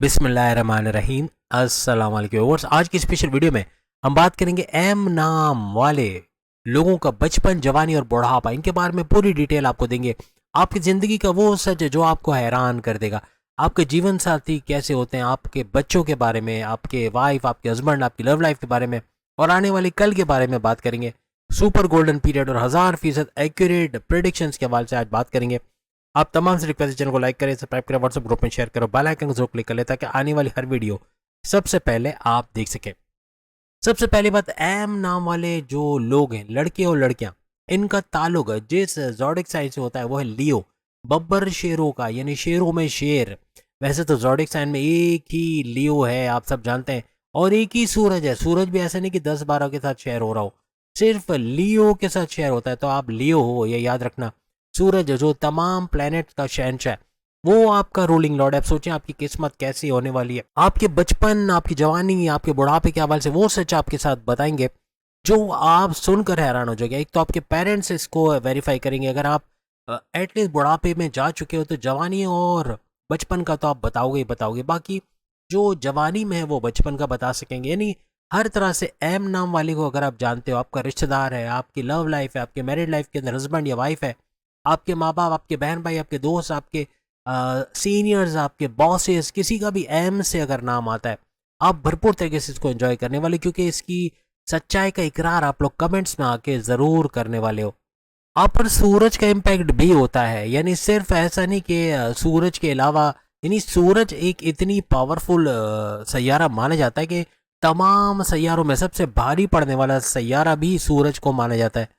बिस्मिल्लाहिर्रहमानिर्रहीम। अस्सलाम वालेकुम व्यूअर्स। आज की स्पेशल वीडियो में हम बात करेंगे एम नाम वाले लोगों का बचपन, जवानी और बुढ़ापा। इनके बारे में पूरी डिटेल आपको देंगे। आपकी ज़िंदगी का वो सच है जो आपको हैरान कर देगा। आपके जीवन साथी कैसे होते हैं, आपके बच्चों के बारे में, आपके वाइफ, आपके हस्बैंड, आपकी लव लाइफ के बारे में और आने वाले कल के बारे में बात करेंगे। सुपर गोल्डन पीरियड और 1000% एक्यूरेट प्रेडिक्शंस के हवाले से आज बात करेंगे। आप तमाम से रिक्वेस्ट है, चैनल को लाइक करें, सब्सक्राइब करें, व्हाट्सएप ग्रुप में शेयर करो, बेल आइकन को जरूर क्लिक कर ले ताकि आने वाली हर वीडियो सबसे पहले आप देख सकें। सबसे पहली बात, एम नाम वाले जो लोग हैं, लड़के और लड़कियां, इनका ताल्लुक जिस ज़ोडिक साइन से होता है वो है लियो, बब्बर शेरों का, यानी शेरों में शेर। वैसे तो ज़ोडिक साइन में एक ही लियो है, आप सब जानते हैं, और एक ही सूरज है। सूरज भी ऐसा नहीं कि 10-12 के साथ शेयर हो रहा हो, सिर्फ लियो के साथ शेयर होता है। तो आप लियो हो, ये याद रखना। सूरज जो तमाम प्लैनेट का शहंशाह है, वो आपका रूलिंग लॉर्ड है। आप सोचें आपकी किस्मत कैसी होने वाली है। आपके बचपन, आपकी जवानी, आपके बुढ़ापे के हवाले से वो सच आपके साथ बताएंगे जो आप सुनकर हैरान हो जाएंगे। एक तो आपके पेरेंट्स इसको वेरीफाई करेंगे। अगर आप एटलीस्ट बुढ़ापे में जा चुके हो तो जवानी और बचपन का तो आप बताओगे ही बताओगे। बाकी जो जवानी में है वो बचपन का बता सकेंगे। यानी हर तरह से एम नाम वाले को अगर आप जानते हो, आपका रिश्तेदार है, आपकी लव लाइफ है, आपके मैरिड लाइफ के अंदर हस्बैंड या वाइफ है, आपके माँ बाप, आपके बहन भाई, आपके दोस्त, आपके सीनियर्स, आपके बॉसेस, किसी का भी एम से अगर नाम आता है, आप भरपूर तरीके से इसको एंजॉय करने वाले, क्योंकि इसकी सच्चाई का इकरार आप लोग कमेंट्स में आके ज़रूर करने वाले हो। आप पर सूरज का इम्पैक्ट भी होता है। यानी सिर्फ ऐसा नहीं कि सूरज के अलावा, यानी सूरज एक इतनी पावरफुल सैयारा माना जाता है कि तमाम सैयारों में सबसे भारी पड़ने वाला सैयारा भी सूरज को माना जाता है।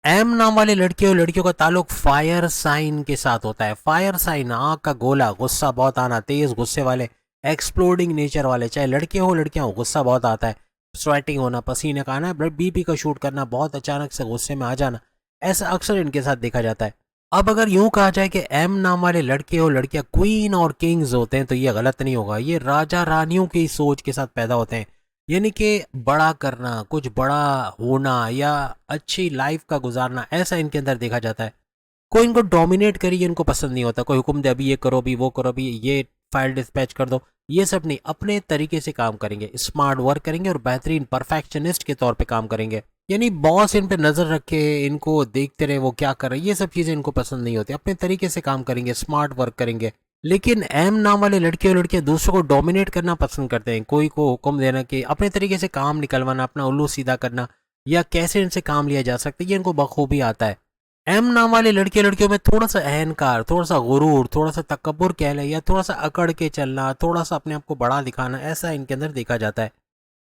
एम नाम वाले लड़के और लड़कियों का ताल्लुक फायर साइन के साथ होता है। फायर साइन, आग का गोला, गुस्सा बहुत आना, तेज गुस्से वाले, एक्सप्लोडिंग नेचर वाले, चाहे लड़के हो लड़कियां हो, गुस्सा बहुत आता है। स्वेटिंग होना, पसीने का आना, बीपी का शूट करना, बहुत अचानक से गुस्से में आ जाना, ऐसा अक्सर इनके साथ देखा जाता है। अब अगर यूं कहा जाए कि एम नाम वाले लड़के और लड़कियां क्वीन और किंग्स होते हैं तो ये गलत नहीं होगा। ये राजा रानियों की सोच के साथ पैदा होते हैं। यानी कि बड़ा करना, कुछ बड़ा होना या अच्छी लाइफ का गुजारना, ऐसा इनके अंदर देखा जाता है। कोई इनको डोमिनेट करिए इनको पसंद नहीं होता। कोई हुक्म दे अभी ये करो, अभी वो करो, अभी ये फाइल डिस्पैच कर दो, ये सब नहीं। अपने तरीके से काम करेंगे, स्मार्ट वर्क करेंगे और बेहतरीन परफेक्शनिस्ट के तौर पे काम करेंगे। यानी बॉस इन पे नजर रखे, इनको देखते रहे वो क्या कर रहे हैं, ये सब चीजें इनको पसंद नहीं होती। अपने तरीके से काम करेंगे, स्मार्ट वर्क करेंगे। लेकिन एम नाम वाले लड़के और लड़कियां दूसरों को डोमिनेट करना पसंद करते हैं। कोई को हुक्म देना कि अपने तरीके से काम निकलवाना, अपना उल्लू सीधा करना या कैसे इनसे काम लिया जा सकता है, ये इनको बखूबी आता है। एम नाम वाले लड़के लड़कियों में थोड़ा सा अहंकार, थोड़ा सा गुरूर, थोड़ा सा तकब्बुर कह लें, या थोड़ा सा अकड़ के चलना, थोड़ा सा अपने आप को बड़ा दिखाना, ऐसा इनके अंदर देखा जाता है।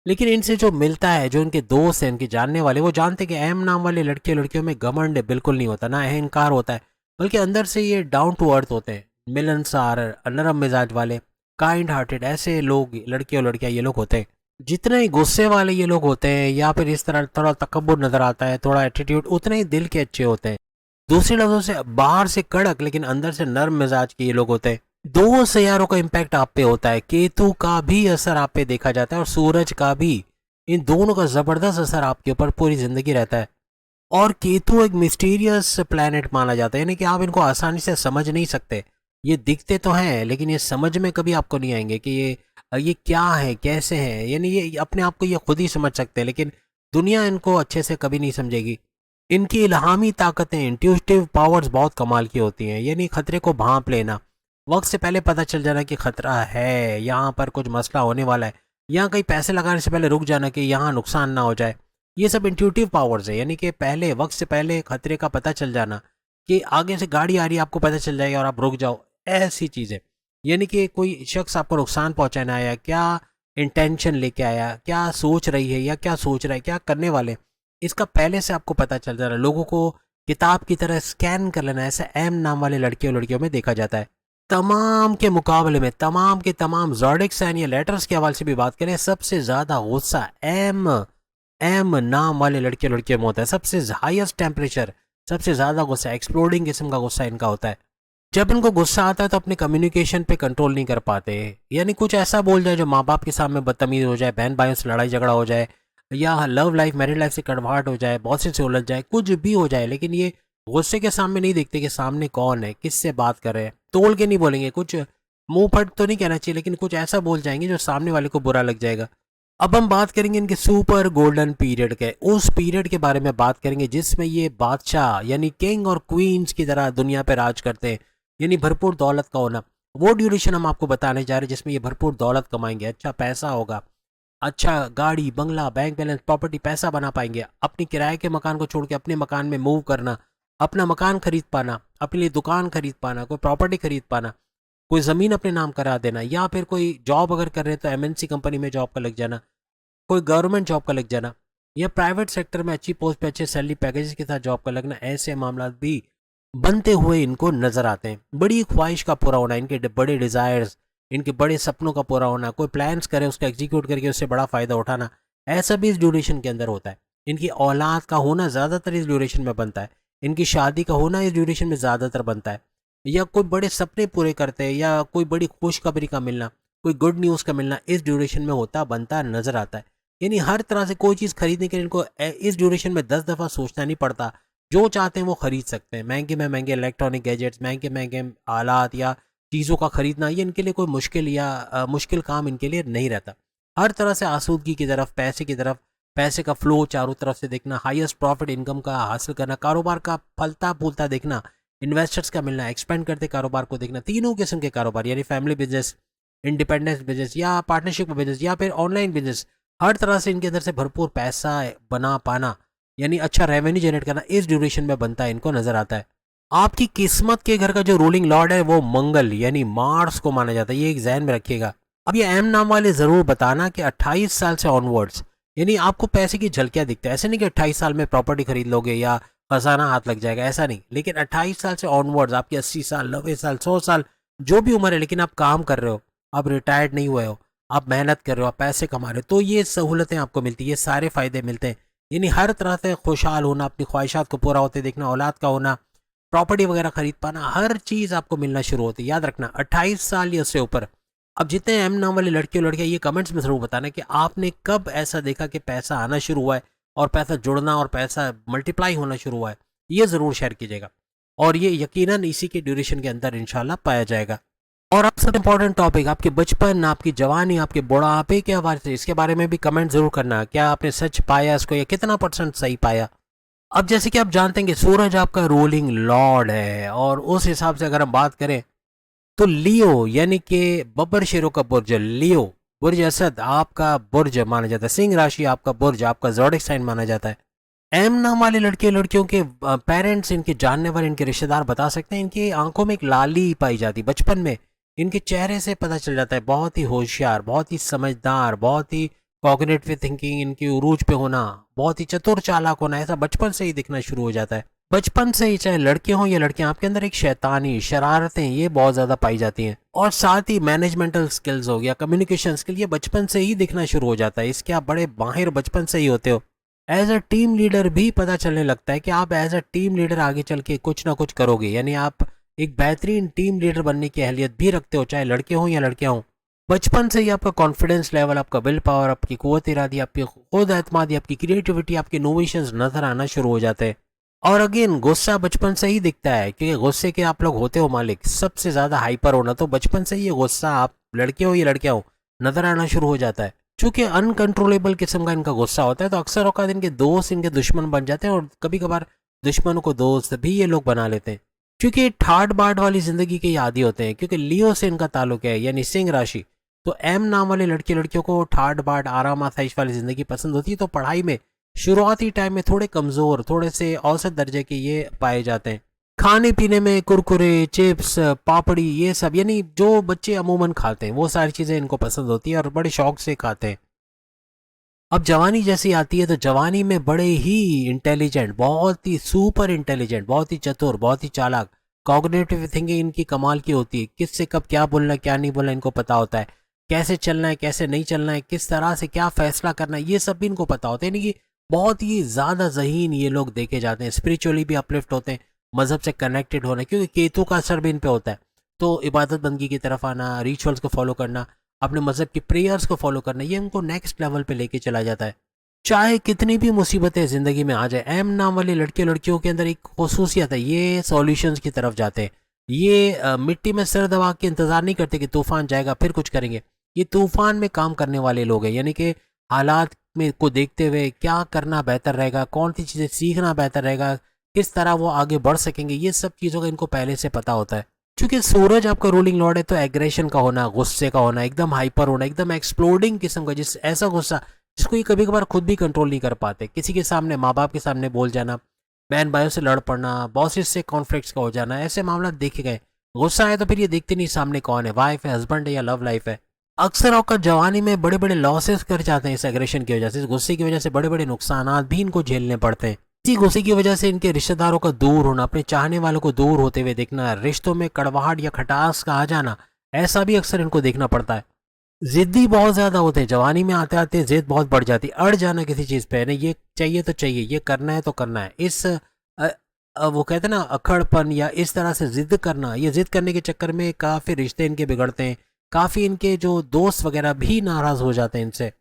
लेकिन इनसे जो मिलता है, जो इनके दोस्त हैं, इनके जानने वाले, वो जानते हैं कि एम नाम वाले लड़के लड़कियों में घमंड बिल्कुल नहीं होता, ना अहंकार होता है, बल्कि अंदर से ये डाउन टू अर्थ होते हैं, मिलनसार, नरम मिजाज वाले, काइंड हार्टेड, ऐसे लोग, लड़के और लड़कियां ये लोग होते हैं। जितने ही गुस्से वाले ये लोग होते हैं या फिर इस तरह थोड़ा तकब्बुर नजर आता है, थोड़ा एटीट्यूड, उतने ही दिल के अच्छे होते हैं। दूसरे लफ्जों से बाहर से कड़क लेकिन अंदर से नर्म मिजाज के ये लोग होते हैं। दो सैयारों का इम्पैक्ट आप पे होता है। केतु का भी असर आप पे देखा जाता है और सूरज का भी। इन दोनों का जबरदस्त असर आपके ऊपर पूरी जिंदगी रहता है। और केतु एक मिस्टीरियस प्लैनेट माना जाता है, यानी कि आप इनको आसानी से समझ नहीं सकते। ये दिखते तो हैं लेकिन ये समझ में कभी आपको नहीं आएंगे कि ये क्या है, कैसे हैं। यानी ये अपने आप को ये खुद ही समझ सकते हैं, लेकिन दुनिया इनको अच्छे से कभी नहीं समझेगी। इनकी इल्हामी ताकतें, इंट्यूटिव पावर्स बहुत कमाल की होती हैं। यानी खतरे को भांप लेना, वक्त से पहले पता चल जाना कि खतरा है, यहाँ पर कुछ मसला होने वाला है, यहाँ कहीं पैसे लगाने से पहले रुक जाना कि यहाँ नुकसान ना हो जाए। ये सब इंट्यूटिव पावर्स है। यानी कि पहले, वक्त से पहले खतरे का पता चल जाना कि आगे से गाड़ी आ रही है, आपको पता चल जाएगा और आप रुक जाओ, ऐसी चीज़ें। यानी कि कोई शख्स आपको नुकसान पहुंचाना आया, क्या इंटेंशन लेके आया, क्या सोच रही है या क्या सोच रहा है, क्या करने वाले, इसका पहले से आपको पता चल जा रहा है। लोगों को किताब की तरह स्कैन कर लेना, ऐसा एम नाम वाले लड़के और लड़कियों में देखा जाता है। तमाम के मुकाबले में, तमाम के तमाम ज़ोडिक साइन या लेटर्स के हवाले से भी बात करें, सबसे ज़्यादा गुस्सा एम एम नाम वाले लड़के लड़कियों में होता है। सबसे हाईएस्ट टेम्परेचर, सबसे ज़्यादा गुस्सा, एक्सप्लोडिंग किस्म का गुस्सा इनका होता है। जब इनको गुस्सा आता है तो अपने कम्युनिकेशन पे कंट्रोल नहीं कर पाते। यानी कुछ ऐसा बोल जाए जो माँ बाप के सामने बदतमीज हो जाए, बहन भाइयों से लड़ाई झगड़ा हो जाए, या लव लाइफ, मैरिड लाइफ से कड़वाहट हो जाए, बॉसेस से उलझ जाए, कुछ भी हो जाए, लेकिन ये गुस्से के सामने नहीं देखते कि सामने कौन है, किससे बात कर रहे हैं। तोल के नहीं बोलेंगे, कुछ मुंह फट तो नहीं कहना चाहिए, लेकिन कुछ ऐसा बोल जाएंगे जो सामने वाले को बुरा लग जाएगा। अब हम बात करेंगे इनके सुपर गोल्डन पीरियड के, उस पीरियड के बारे में बात करेंगे जिसमें ये बादशाह यानी किंग और क्वींस की तरह दुनिया पे राज करते हैं, यानी भरपूर दौलत का होना। वो ड्यूरेशन हम आपको बताने जा रहे हैं जिसमें ये भरपूर दौलत कमाएंगे, अच्छा पैसा होगा, अच्छा गाड़ी बंगला बैंक बैलेंस प्रॉपर्टी पैसा बना पाएंगे, अपनी किराए के मकान को छोड़ के अपने मकान में मूव करना, अपना मकान खरीद पाना, अपने लिए दुकान खरीद पाना, कोई प्रॉपर्टी खरीद पाना, कोई ज़मीन अपने नाम करा देना, या फिर कोई जॉब अगर कर रहे हैं तो एमएनसी कंपनी में जॉब का लग जाना, कोई गवर्नमेंट जॉब का लग जाना, या प्राइवेट सेक्टर में अच्छी पोस्ट पे अच्छे सैलरी पैकेज के साथ जॉब का लगना। ऐसे मामला भी बनते हुए इनको नजर आते हैं। बड़ी ख्वाहिश का पूरा होना, इनके बड़े डिज़ायर्स, इनके बड़े सपनों का पूरा होना, कोई प्लान्स करे उसका एग्जीक्यूट करके उससे बड़ा फ़ायदा उठाना, ऐसा भी इस ड्यूरेशन के अंदर होता है। इनकी औलाद का होना ज़्यादातर इस ड्यूरेशन में बनता है, इनकी शादी का होना इस ड्यूरेशन में ज़्यादातर बनता है, या कोई बड़े सपने पूरे करते हैं, या कोई बड़ी खुशखबरी का मिलना, कोई गुड न्यूज़ का मिलना इस ड्यूरेशन में होता बनता नजर आता है। यानी हर तरह से कोई चीज़ खरीदने के लिए इनको इस ड्यूरेशन में 10 दफ़ा सोचना नहीं पड़ता, जो चाहते हैं वो खरीद सकते हैं। महंगे में महंगे इलेक्ट्रॉनिक गैजेट्स, महंगे महंगे आलात या चीज़ों का खरीदना, ये इनके लिए कोई मुश्किल या मुश्किल काम इनके लिए नहीं रहता। हर तरह से आसूदगी की तरफ, पैसे की तरफ, पैसे का फ्लो चारों तरफ से देखना, हाईएस्ट प्रॉफिट इनकम का हासिल करना, कारोबार का फलता फूलता देखना, इन्वेस्टर्स का मिलना, एक्सपेंड करते कारोबार को देखना, तीनों किस्म के कारोबार यानी फैमिली बिजनेस, इंडिपेंडेंस बिजनेस या पार्टनरशिप बिजनेस या फिर ऑनलाइन बिजनेस, हर तरह से इनके अंदर से भरपूर पैसा बना पाना यानी अच्छा रेवेन्यू जनरेट करना इस ड्यूरेशन में बनता है, इनको नजर आता है। आपकी किस्मत के घर का जो रूलिंग लॉर्ड है वो मंगल यानी मार्स को माना जाता है, ये एक ध्यान में रखिएगा। अब ये एम नाम वाले जरूर बताना कि 28 साल से ऑनवर्ड्स यानी आपको पैसे की झलकियां दिखता है। ऐसे नहीं कि 28 साल में प्रॉपर्टी खरीद लोगे या खजाना हाथ लग जाएगा, ऐसा नहीं, लेकिन 28 साल से ऑनवर्ड्स आपकी 80 साल 90 साल 100 साल जो भी उम्र है, लेकिन आप काम कर रहे हो, आप रिटायर्ड नहीं हुए हो, आप मेहनत कर रहे हो, आप पैसे कमा रहे हो, तो ये सहूलतें आपको मिलती है, ये सारे फायदे मिलते हैं। यानी हर तरह से खुशहाल होना, अपनी ख्वाहिशात को पूरा होते देखना, औलाद का होना, प्रॉपर्टी वगैरह खरीद पाना, हर चीज़ आपको मिलना शुरू होती है। याद रखना 28 साल या उससे ऊपर। अब जितने एम नाम वाले लड़के और लड़कियां, ये कमेंट्स में ज़रूर बताना कि आपने कब ऐसा देखा कि पैसा आना शुरू हुआ है और पैसा जुड़ना और पैसा मल्टीप्लाई होना शुरू हुआ है, ये ज़रूर शेयर कीजिएगा। और ये यकीनन इसी के ड्यूरेशन के अंदर इंशाल्लाह पाया जाएगा। और अब सबसे इंपॉर्टेंट टॉपिक, आपके बचपन, आपकी जवानी, आपके बुढ़ापे के हवाले से इसके बारे में भी कमेंट जरूर करना, क्या आपने सच पाया इसको या कितना % सही पाया। अब जैसे कि आप जानते हैं कि सूरज आपका रूलिंग लॉर्ड है, और उस हिसाब से अगर हम बात करें तो लियो यानी कि बब्बर शेरों का बुर्ज लियो, बुर्ज असद आपका बुर्ज माना जाता है, सिंह राशि आपका बुर्ज, आपका ज़ोडिक साइन माना जाता है। एम नाम वाले लड़के लड़कियों के पेरेंट्स, इनके जानने वाले, इनके रिश्तेदार बता सकते हैं, इनकी आंखों में एक लाली पाई जाती बचपन में, इनके चेहरे से पता चल जाता है बहुत ही होशियार, बहुत ही समझदार, बहुत ही कॉग्निटिव थिंकिंग इनकी उरूज पे होना, बहुत ही चतुर चालाक होना, ऐसा बचपन से ही दिखना शुरू हो जाता है। बचपन से ही चाहे लड़के हों या लड़कियां, आपके अंदर एक शैतानी शरारतें ये बहुत ज़्यादा पाई जाती हैं, और साथ ही मैनेजमेंटल स्किल्स हो गया, कम्युनिकेशन स्किल, ये बचपन से ही दिखना शुरू हो जाता है। इसके आप बड़े माहिर बचपन से ही होते हो। एज अ टीम लीडर भी पता चलने लगता है कि आप एज अ टीम लीडर आगे चल के कुछ ना कुछ करोगे, यानी आप एक बेहतरीन टीम लीडर बनने की अहलियत भी रखते हो, चाहे लड़के हों या लड़कियां हों। बचपन से ही आपका कॉन्फिडेंस लेवल, आपका विल पावर, आपकी क़ुव्वत इरादी, आपकी खुद एतमादी, आपकी क्रिएटिविटी, आपके इनोवेशंस नजर आना शुरू हो जाते हैं। और अगेन गुस्सा बचपन से ही दिखता है, क्योंकि गुस्से के आप लोग होते हो मालिक, सबसे ज़्यादा हाइपर होना, तो बचपन से ही ये गुस्सा आप लड़के हो या लड़कियां हो नजर आना शुरू हो जाता है। चूंकि अनकंट्रोलेबल किस्म का इनका गुस्सा होता है, तो अक्सर औकात इनके दोस्त इनके दुश्मन बन जाते हैं, और कभी कभार दुश्मनों को दोस्त भी ये लोग बना लेते हैं, क्योंकि ठाट बाट वाली जिंदगी के आदी होते हैं। क्योंकि लियो से इनका ताल्लुक है यानी सिंह राशि, तो एम नाम वाले लड़के लड़कियों को ठाट बाट आराम आसाइश वाली जिंदगी पसंद होती है, तो पढ़ाई में शुरुआती टाइम में थोड़े कमजोर, थोड़े से औसत दर्जे के ये पाए जाते हैं। खाने पीने में कुरकुरे, चिप्स, पापड़ी, ये सब यानी जो बच्चे अमूमन खाते हैं वो सारी चीज़ें इनको पसंद होती है और बड़े शौक से खाते हैं। अब जवानी जैसी आती है तो जवानी में बड़े ही इंटेलिजेंट, बहुत ही सुपर इंटेलिजेंट, बहुत ही चतुर, बहुत ही चालाक, कॉग्निटिव थिंकिंग इनकी कमाल की होती है। किससे कब क्या बोलना है क्या नहीं बोलना इनको पता होता है, कैसे चलना है कैसे नहीं चलना है, किस तरह से क्या फैसला करना है, ये सब भी इनको पता होता है। यानी कि बहुत ही ज़्यादा ज़हीन ये लोग देखे जाते हैं, स्पिरिचुअली भी अपलिफ्ट होते हैं, मज़हब से कनेक्टेड होने, क्योंकि केतु का असर भी इन पे होता है। तो इबादत बंदगी की तरफ आना, रिचुअल्स को फॉलो करना, अपने मज़हब की प्रेयर्स को फॉलो करना, ये उनको नेक्स्ट लेवल पे लेके चला जाता है। चाहे कितनी भी मुसीबतें ज़िंदगी में आ जाए, एम नाम वाले लड़के लड़कियों के अंदर एक खसूसियत है, ये सॉल्यूशंस की तरफ जाते हैं, ये मिट्टी में सिर दबा के इंतज़ार नहीं करते कि तूफ़ान जाएगा फिर कुछ करेंगे। ये तूफ़ान में काम करने वाले लोग हैं, यानी कि हालात में को देखते हुए क्या करना बेहतर रहेगा, कौन-सी चीज़ें सीखना बेहतर रहेगा, किस तरह वो आगे बढ़ सकेंगे, ये सब चीज़ों का इनको पहले से पता होता है। चूँकि सूरज आपका रूलिंग लॉर्ड है, तो एग्रेशन का होना, गुस्से का होना, एकदम हाइपर होना, एकदम एक्सप्लोडिंग किस्म का, ऐसा गुस्सा जिसको ये कभी-कभार खुद भी कंट्रोल नहीं कर पाते। किसी के सामने, माँ-बाप के सामने बोल जाना, बहन भाइयों से लड़ पड़ना, बॉसेस से कॉन्फ्लिक्ट्स का हो जाना, ऐसे मामला देखे गए। गुस्सा है तो फिर ये देखते नहीं सामने कौन है, वाइफ है, हस्बैंड है या लव लाइफ है। अक्सर औक़ात जवानी में बड़े-बड़े लॉसेस कर जाते हैं इस एग्रेशन की वजह से, इस गुस्से की वजह से बड़े-बड़े नुकसानात भी इनको झेलने पड़ते हैं। इसी गुस्से की वजह से इनके रिश्तेदारों का दूर होना, अपने चाहने वालों को दूर होते हुए देखना, रिश्तों में कड़वाहट या खटास का आ जाना, ऐसा भी अक्सर इनको देखना पड़ता है। ज़िद्दी बहुत ज़्यादा होते हैं, जवानी में आते-आते ज़िद बहुत बढ़ जाती है, अड़ जाना किसी चीज़ पे, नहीं ये चाहिए तो चाहिए, ये करना है तो करना है। वो कहते हैं ना अक्खड़पन, या इस तरह से ज़िद करना, ये ज़िद करने के चक्कर में काफ़ी रिश्ते इनके बिगड़ते हैं, काफ़ी इनके जो दोस्त वगैरह भी नाराज़ हो जाते हैं इनसे।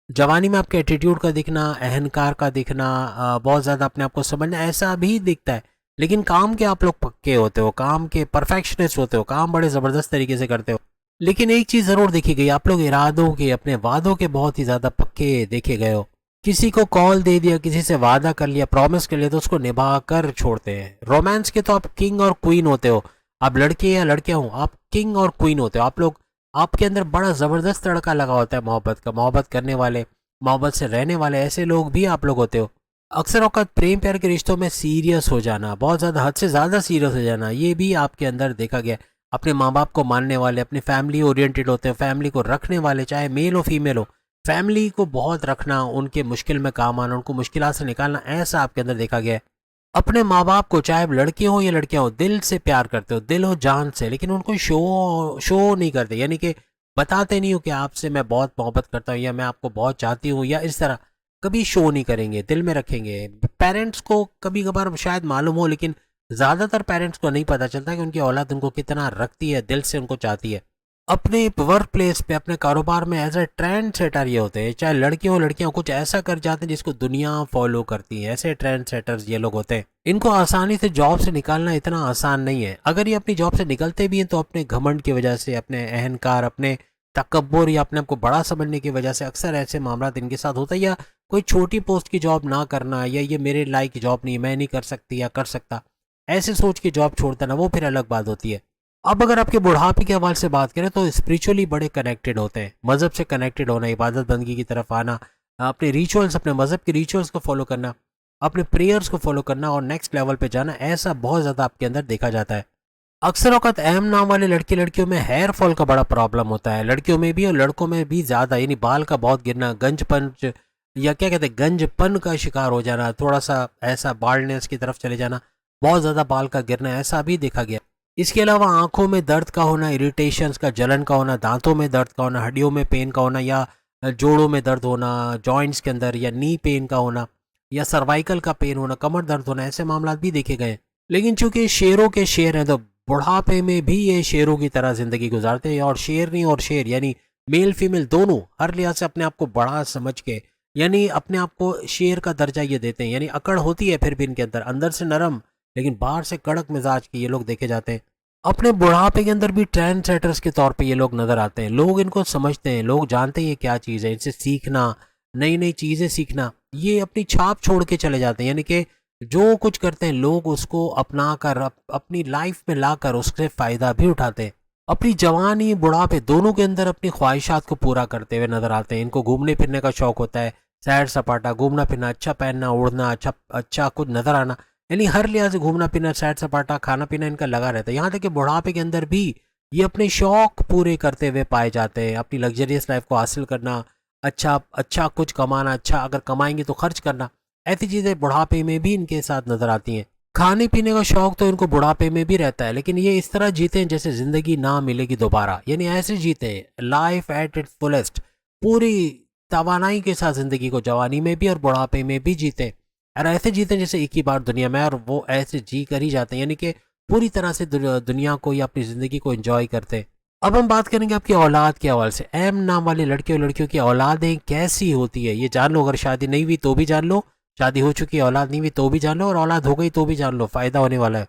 जवानी में आपके एटीट्यूड का दिखना, अहंकार का दिखना, बहुत ज़्यादा अपने आप को समझना, ऐसा भी दिखता है। लेकिन काम के आप लोग पक्के होते हो, काम के परफेक्शनिस्ट होते हो, काम बड़े ज़बरदस्त तरीके से करते हो। लेकिन एक चीज़ ज़रूर देखी गई, आप लोग इरादों के, अपने वादों के बहुत ही ज़्यादा पक्के देखे गए हो। किसी को कॉल दे दिया, किसी से वादा कर लिया, प्रॉमिस कर लिया, तो उसको निभा कर छोड़ते हैं। रोमांस के तो आप किंग और क्वीन होते हो। आप लड़के या लड़कियां हो, आप किंग और क्वीन होते हो। आप लोग, आपके अंदर बड़ा ज़बरदस्त तड़का लगा होता है मोहब्बत का, मोहब्बत करने वाले, मोहब्बत से रहने वाले, ऐसे लोग भी आप लोग होते हो। अक्सर औक़ात प्रेम प्यार के रिश्तों में सीरियस हो जाना, बहुत ज़्यादा, हद से ज़्यादा सीरियस हो जाना, ये भी आपके अंदर देखा गया। अपने माँ बाप को मानने वाले, अपनी फैमिली ओरिएंटेड होते हैं, फैमिली को रखने वाले, चाहे मेल हो फीमेल हो, फैमिली को बहुत रखना, उनके मुश्किल में काम आना, उनको मुश्किलात से निकालना, ऐसा आपके अंदर देखा गया है। अपने माँ बाप को, चाहे लड़के हो या लड़कियां हो, दिल से प्यार करते हो, दिल हो जान से, लेकिन उनको शो नहीं करते, यानी कि बताते नहीं हो कि आपसे मैं बहुत मोहब्बत करता हूँ या मैं आपको बहुत चाहती हूँ, या इस तरह कभी शो नहीं करेंगे, दिल में रखेंगे। पेरेंट्स को कभी कभार शायद मालूम हो, लेकिन ज़्यादातर पेरेंट्स को नहीं पता चलता कि उनकी औलाद उनको कितना रखती है, दिल से उनको चाहती है। अपने वर्क प्लेस पे, अपने कारोबार में एज ए ट्रेंड सेटर ये होते हैं, चाहे लड़के हो लड़कियां हो, कुछ ऐसा कर जाते हैं जिसको दुनिया फॉलो करती है, ऐसे ट्रेंड सेटर्स ये लोग होते हैं। इनको आसानी से जॉब से निकालना इतना आसान नहीं है। अगर ये अपनी जॉब से निकलते भी हैं तो अपने घमंड की वजह से, अपने अहंकार, अपने तकब्बुर या अपने आप को बड़ा समझने की वजह से अक्सर ऐसे मामला इनके साथ होता है। या कोई छोटी पोस्ट की जॉब ना करना, या ये मेरे लायक जॉब नहीं, मैं नहीं कर सकती या कर सकता, ऐसे सोच के जॉब छोड़ता ना, वो फिर अलग बात होती है। अब अगर आपके बुढ़ापे के हवाले से बात करें तो स्पिरिचुअली बड़े कनेक्टेड होते हैं, मज़हब से कनेक्टेड होना, इबादत बंदगी की तरफ आना, अपने रिचुअल्स, अपने मज़हब के रिचुअल्स को फॉलो करना, अपने प्रेयर्स को फॉलो करना और नेक्स्ट लेवल पे जाना, ऐसा बहुत ज़्यादा आपके अंदर देखा जाता है। अक्सर औक़ात एम नाम वाले लड़के लड़कियों में हेयर फॉल का बड़ा प्रॉब्लम होता है, लड़कियों में भी और लड़कों में भी ज़्यादा, यानी बाल का बहुत गिरना, गंजपन, या क्या कहते हैं, गंजपन का शिकार हो जाना, थोड़ा सा ऐसा बाल्डनेस की तरफ चले जाना, बहुत ज़्यादा बाल का गिरना, ऐसा भी देखा गया। इसके अलावा आंखों में दर्द का होना, इरिटेशंस का, जलन का होना, दांतों में दर्द का होना, हड्डियों में पेन का होना, या जोड़ों में दर्द होना, जॉइंट्स के अंदर, या नी पेन का होना, या सर्वाइकल का पेन होना, कमर दर्द होना, ऐसे मामला भी देखे गए। लेकिन चूंकि शेरों के शेर हैं, तो बुढ़ापे में भी ये शेरों की तरह जिंदगी गुजारते हैं, और शेरनी और शेर, यानी मेल फीमेल दोनों, हर लिहाज से अपने आप को बड़ा समझ के, यानी अपने आप को शेर का दर्जा ये देते हैं। यानी अकड़ होती है फिर भी इनके अंदर, अंदर से नरम लेकिन बाहर से कड़क मिजाज के ये लोग देखे जाते हैं। अपने बुढ़ापे के अंदर भी ट्रेंड सेटर्स के तौर पे ये लोग नजर आते हैं। लोग इनको समझते हैं, लोग जानते हैं ये क्या चीज़ है, इनसे सीखना, नई नई चीज़ें सीखना, ये अपनी छाप छोड़ के चले जाते हैं। यानी कि जो कुछ करते हैं लोग उसको अपना कर, अपनी लाइफ में लाकर उससे फ़ायदा भी उठाते हैं। अपनी जवानी बुढ़ापे दोनों के अंदर अपनी ख्वाहिशात को पूरा करते हुए नजर आते हैं। इनको घूमने फिरने का शौक होता है, सैर सपाटा, घूमना फिरना, अच्छा पहनना, उड़ना, अच्छा अच्छा कुछ नजर आना, यानी हर लिहाज से घूमना फिरना, सैर सपाटा, खाना पीना इनका लगा रहता है। यहाँ तक कि बुढ़ापे के अंदर भी ये अपने शौक पूरे करते हुए पाए जाते हैं। अपनी लग्जरियस लाइफ को हासिल करना, अच्छा अच्छा कुछ कमाना, अच्छा अगर कमाएंगे तो खर्च करना, ऐसी चीज़ें बुढ़ापे में भी इनके साथ नजर आती हैं। खाने पीने का शौक तो इनको बुढ़ापे में भी रहता है, लेकिन ये इस तरह जीते हैं जैसे जिंदगी ना मिलेगी दोबारा, यानी ऐसे जीते हैं लाइफ एट इट्स फुलेस्ट, पूरी तवानाई के साथ जिंदगी को जवानी में भी और बुढ़ापे में भी जीते, और ऐसे जीते जैसे एक ही बार दुनिया में, और वो ऐसे जी कर ही जाते हैं, यानी कि पूरी तरह से दुनिया को या अपनी ज़िंदगी को एंजॉय करते हैं। अब हम बात करेंगे आपकी औलाद के हवाले से। एम नाम वाले लड़के और लड़कियों की औलादें कैसी होती है ये जान लो। अगर शादी नहीं हुई तो भी जान लो, शादी हो चुकी है औलाद नहीं हुई तो भी जान लो, और औलाद हो गई तो भी जान लो, फ़ायदा होने वाला है।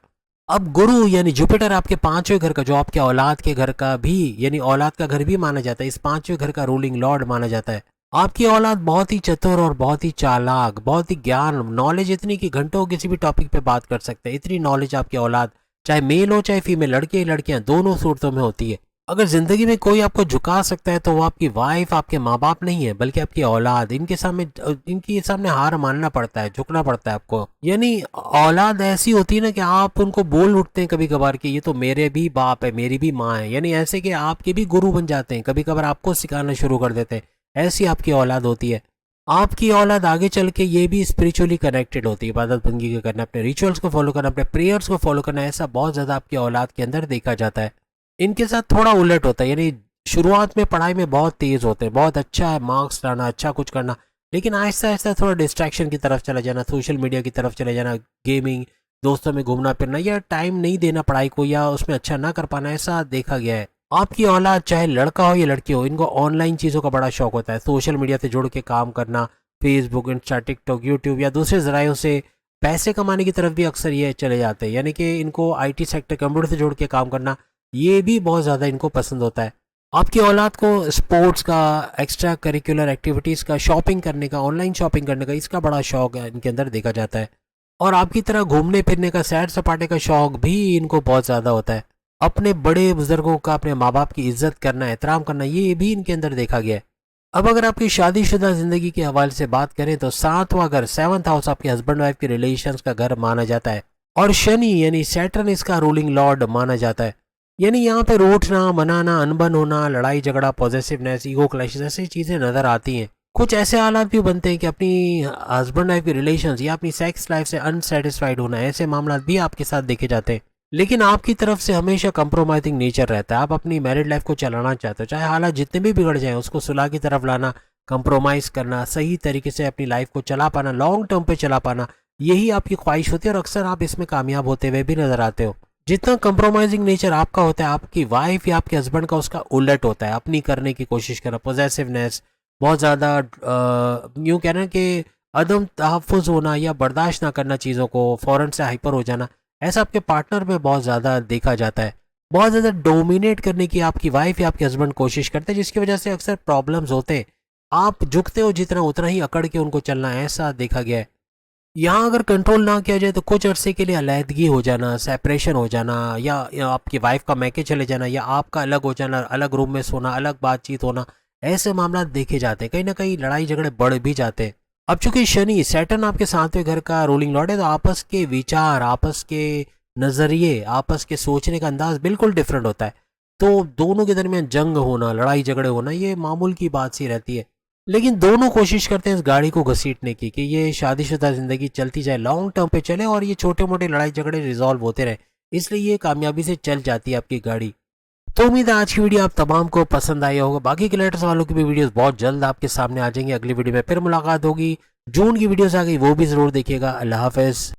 अब गुरु यानी जुपिटर आपके पांचवें घर का, जो आपके औलाद के घर का भी यानी औलाद का घर भी माना जाता है, इस पांचवें घर का रूलिंग लॉर्ड माना जाता है। आपकी औलाद बहुत ही चतुर और बहुत ही चालाक, बहुत ही ज्ञान नॉलेज इतनी कि घंटों किसी भी टॉपिक पे बात कर सकते हैं, इतनी नॉलेज आपकी औलाद, चाहे मेल हो चाहे फीमेल, लड़के लड़कियां दोनों सूरतों में होती है। अगर जिंदगी में कोई आपको झुका सकता है तो वो आपकी वाइफ, आपके माँ बाप नहीं है, बल्कि आपकी औलाद। इनके सामने हार मानना पड़ता है, झुकना पड़ता है आपको। यानी औलाद ऐसी होती है ना कि आप उनको बोल उठते हैं कभी कभार कि ये तो मेरे भी बाप है, मेरी भी माँ है, यानी ऐसे कि आपके भी गुरु बन जाते हैं, कभी कभार आपको सिखाना शुरू कर देते हैं। ऐसी आपकी औलाद होती है। आपकी औलाद आगे चल के ये भी स्पिरिचुअली कनेक्टेड होती है, इबादत बंदगी का करना, अपने रिचुअल्स को फॉलो करना, अपने प्रेयर्स को फॉलो करना, ऐसा बहुत ज़्यादा आपकी औलाद के अंदर देखा जाता है। इनके साथ थोड़ा उलट होता है, यानी शुरुआत में पढ़ाई में बहुत तेज होते हैं, बहुत अच्छा है मार्क्स लाना, अच्छा कुछ करना, लेकिन आहिस्ता आहिस्ता थोड़ा डिस्ट्रैक्शन की तरफ चला जाना, सोशल मीडिया की तरफ चले जाना, गेमिंग, दोस्तों में घूमना फिरना, या टाइम नहीं देना पढ़ाई को, या उसमें अच्छा ना कर पाना, ऐसा देखा गया है। आपकी औलाद चाहे लड़का हो या लड़की हो, इनको ऑनलाइन चीज़ों का बड़ा शौक होता है, सोशल मीडिया से जुड़ के काम करना, फेसबुक, इंस्टा, टिकटॉक, यूट्यूब या दूसरे जरायों से पैसे कमाने की तरफ भी अक्सर ये चले जाते हैं। यानी कि इनको आईटी सेक्टर, कंप्यूटर से जुड़ के काम करना, ये भी बहुत ज़्यादा इनको पसंद होता है। आपकी औलाद को स्पोर्ट्स का, एक्स्ट्रा करिकुलर एक्टिविटीज़ का, शॉपिंग करने का, ऑनलाइन शॉपिंग करने का, इसका बड़ा शौक है इनके अंदर देखा जाता है। और आपकी तरह घूमने फिरने का, सैर सपाटे का शौक भी इनको बहुत ज़्यादा होता है। अपने बड़े बुजुर्गों का, अपने माँ बाप की इज्जत करना, एहतराम करना, ये भी इनके अंदर देखा गया है। अब अगर आपकी शादीशुदा जिंदगी के हवाले से बात करें तो सातवां घर, 7th हाउस, आपके हस्बैंड वाइफ के रिलेशंस का घर माना जाता है। और शनि यानी सैटर्न इसका रूलिंग लॉर्ड माना जाता है। यानी यहाँ पे रूठना, मनाना, अनबन होना, लड़ाई झगड़ा, पॉजेसिवनेस, ईगो क्लैशेस, ऐसी चीजें नजर आती हैं। कुछ ऐसे हालात भी बनते हैं कि अपनी हस्बैंड वाइफ के रिलेशंस या अपनी सेक्स लाइफ से अनसेटिस्फाइड होना, ऐसे मामला भी आपके साथ देखे जाते हैं। लेकिन आपकी तरफ से हमेशा कंप्रोमाइजिंग नेचर रहता है। आप अपनी मैरिड लाइफ को चलाना चाहते हो, चाहे हालात जितने भी बिगड़ जाएं, उसको सुलह की तरफ लाना, कंप्रोमाइज करना, सही तरीके से अपनी लाइफ को चला पाना, लॉन्ग टर्म पे चला पाना, यही आपकी ख्वाहिश होती है और अक्सर आप इसमें कामयाब होते हुए भी नजर आते हो। जितना कंप्रोमाइजिंग नेचर आपका होता है, आपकी वाइफ या आपके हस्बैंड का उसका उलट होता है। अपनी करने की कोशिश करना, पोजेसिवनेस, बहुत ज़्यादा यूँ कहना कि अदम तहफ़्फ़ुज़ होना या बर्दाश्त ना करना चीज़ों को, फ़ौरन से हाइपर हो जाना, ऐसा आपके पार्टनर में बहुत ज़्यादा देखा जाता है। बहुत ज़्यादा डोमिनेट करने की आपकी वाइफ या आपके हस्बैंड कोशिश करते हैं, जिसकी वजह से अक्सर प्रॉब्लम्स होते हैं। आप झुकते हो जितना, उतना ही अकड़ के उनको चलना, ऐसा देखा गया है। यहाँ अगर कंट्रोल ना किया जाए तो कुछ अरसे के लिए अलहदगी हो जाना, सेपरेशन हो जाना, या आपकी वाइफ का मैके चले जाना, या आपका अलग हो जाना, अलग रूम में सोना, अलग बातचीत होना, ऐसे मामला देखे जाते हैं। कहीं ना कहीं लड़ाई झगड़े बढ़ भी जाते हैं। अब चूंकि शनि, सैटर्न आपके 7वें घर का रूलिंग लॉर्ड है, तो आपस के विचार, आपस के नज़रिए, आपस के सोचने का अंदाज बिल्कुल डिफरेंट होता है। तो दोनों के दरमियान जंग होना, लड़ाई झगड़े होना, ये मामूल की बात सी रहती है। लेकिन दोनों कोशिश करते हैं इस गाड़ी को घसीटने की कि ये शादीशुदा जिंदगी चलती जाए, लॉन्ग टर्म पे चले और ये छोटे मोटे लड़ाई झगड़े रिजॉल्व होते रहे, इसलिए ये कामयाबी से चल जाती है आपकी गाड़ी। तो उम्मीद है आज की वीडियो आप तमाम को पसंद आई होगा। बाकी के लेटेस्ट वालों की भी वीडियोस बहुत जल्द आपके सामने आ जाएंगी। अगली वीडियो में फिर मुलाकात होगी। जून की वीडियोस आ गई, वो भी जरूर देखिएगा। अल्लाह हाफिज।